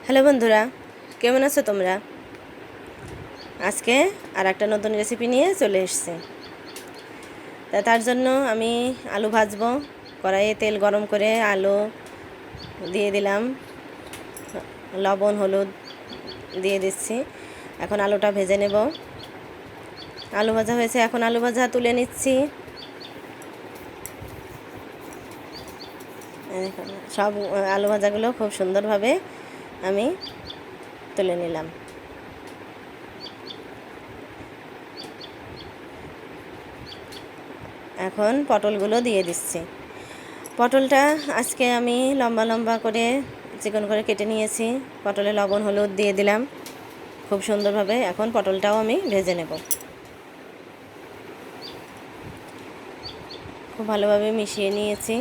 Hello বন্ধুরা, কেমন আছো তোমরা? আজকে আর একটা নতুন রেসিপি নিয়ে চলে এসেছি। তার জন্য আমি আলু ভাজবো। কড়াইয়ে তেল গরম করে আলু দিয়ে দিলাম, লবণ হলুদ দিয়ে দিচ্ছি। এখন আলুটা ভেজে নেব। আলু ভাজা হয়েছে, এখন আলু ভাজা তুলে নিচ্ছি। সব আলু ভাজাগুলো খুব সুন্দরভাবে আমি তুলে নিলাম। এখন পটলগুলো দিয়ে দিচ্ছি। পটলটা আজকে আমি লম্বা লম্বা করে চিকন করে কেটে নিয়েছি। পটলে লবণ হলুদ দিয়ে দিলাম খুব সুন্দরভাবে। এখন পটলটাও আমি ভেজে নেব। খুব ভালোভাবে মিশিয়ে নিয়েছি।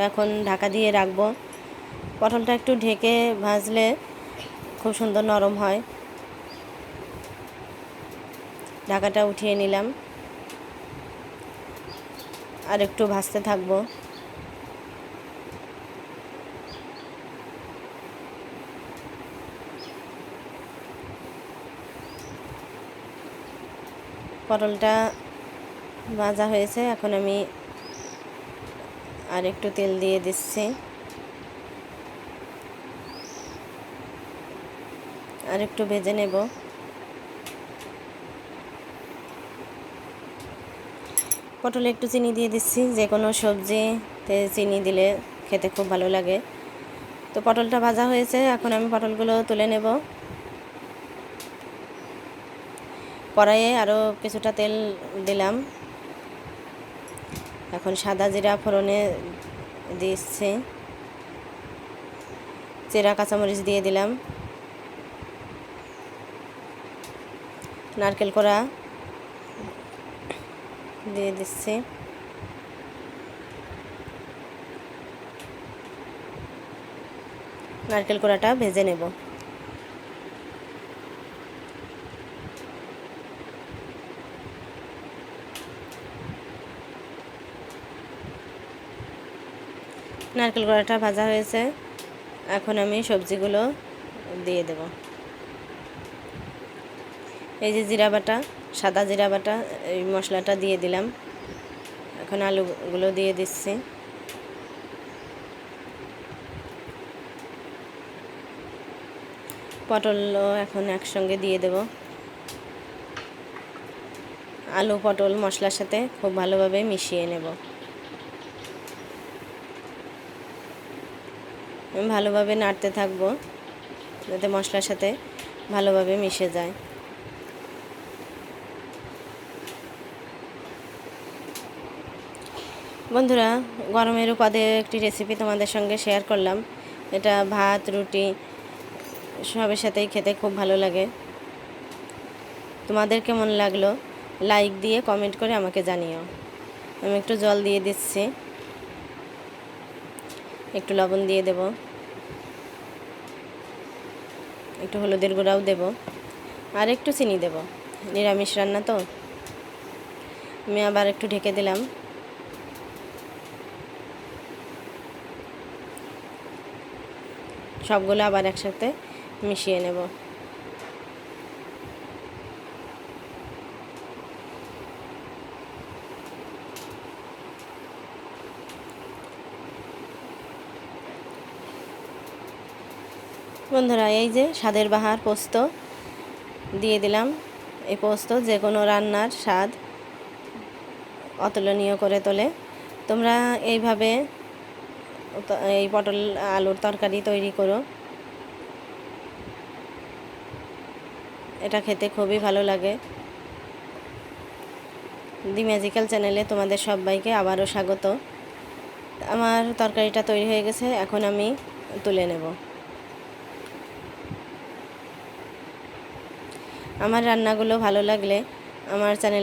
এখন ঢাকা দিয়ে রাখবো। পটলটা একটু ঢেকে ভাজলে খুব সুন্দর নরম হয়। ঢাকাটা উঠিয়ে নিলাম, আর একটু ভাজতে থাকবো। পটলটা ভাজা হয়েছে, এখন আমি আর একটু তেল দিয়ে দিচ্ছি। আর একটু ভেজে নেব। পটলে একটু চিনি দিয়ে দিচ্ছি। যে কোনো সবজিতে চিনি দিলে খেতে খুব ভালো লাগে। তো পটলটা ভাজা হয়েছে, এখন আমি পটলগুলো তুলে নেব। কড়াইয়ে আরও কিছুটা তেল দিলাম। এখন সাদা জিরা ফোড়নে দিচ্ছি। চেরা কাঁচামরিচ দিয়ে দিলাম। নারকেল কোড়া দিয়ে দিচ্ছি। নারকেল কোড়াটা ভেজে নেব। নারকেল কোড়াটা ভাজা হয়েছে, এখন আমি সবজিগুলো দিয়ে দেব। এই যে জিরা বাটা, সাদা জিরা বাটা, এই মশলাটা দিয়ে দিলাম। এখন আলুগুলো দিয়ে দিচ্ছি। পটলও এখন একসঙ্গে দিয়ে দেব। আলু পটল মশলার সাথে খুব ভালোভাবে মিশিয়ে নেব। আমি ভালোভাবে নাড়তে থাকবো যাতে মশলার সাথে ভালোভাবে মিশে যায়। বন্ধুরা, গরমের উপাদে একটি রেসিপি তোমাদের সঙ্গে শেয়ার করলাম। এটা ভাত রুটি সবের সাথেই খেতে খুব ভালো লাগে। তোমাদের কেমন লাগলো লাইক দিয়ে কমেন্ট করে আমাকে জানিও। আমি একটু জল দিয়ে দিচ্ছি, একটু লবণ দিয়ে দেব, একটু হলুদের গুঁড়াও দেব, আর একটু চিনি দেব। নিরামিষ রান্না তো। আমি আবার একটু ঢেকে দিলাম। সবগুলো আবার একসাথে মিশিয়ে নেব। বন্ধুরা, এই যে স্বাদের বাহার পোস্ত দিয়ে দিলাম। এই পোস্ত যে কোনো রান্নার স্বাদ অতুলনীয় করে তোলে। তোমরা এইভাবে এই পটল আলুর তরকারি তৈরি করো। এটা খেতে খুবই ভালো লাগে। দি ম্যাজিক্যাল চ্যানেলে তোমাদের সবাইকে আবারও স্বাগত। আমার তরকারিটা তৈরি হয়ে গেছে, এখন আমি তুলে নেব। আমার রান্নাগুলো ভালো লাগলে আমার চ্যানেল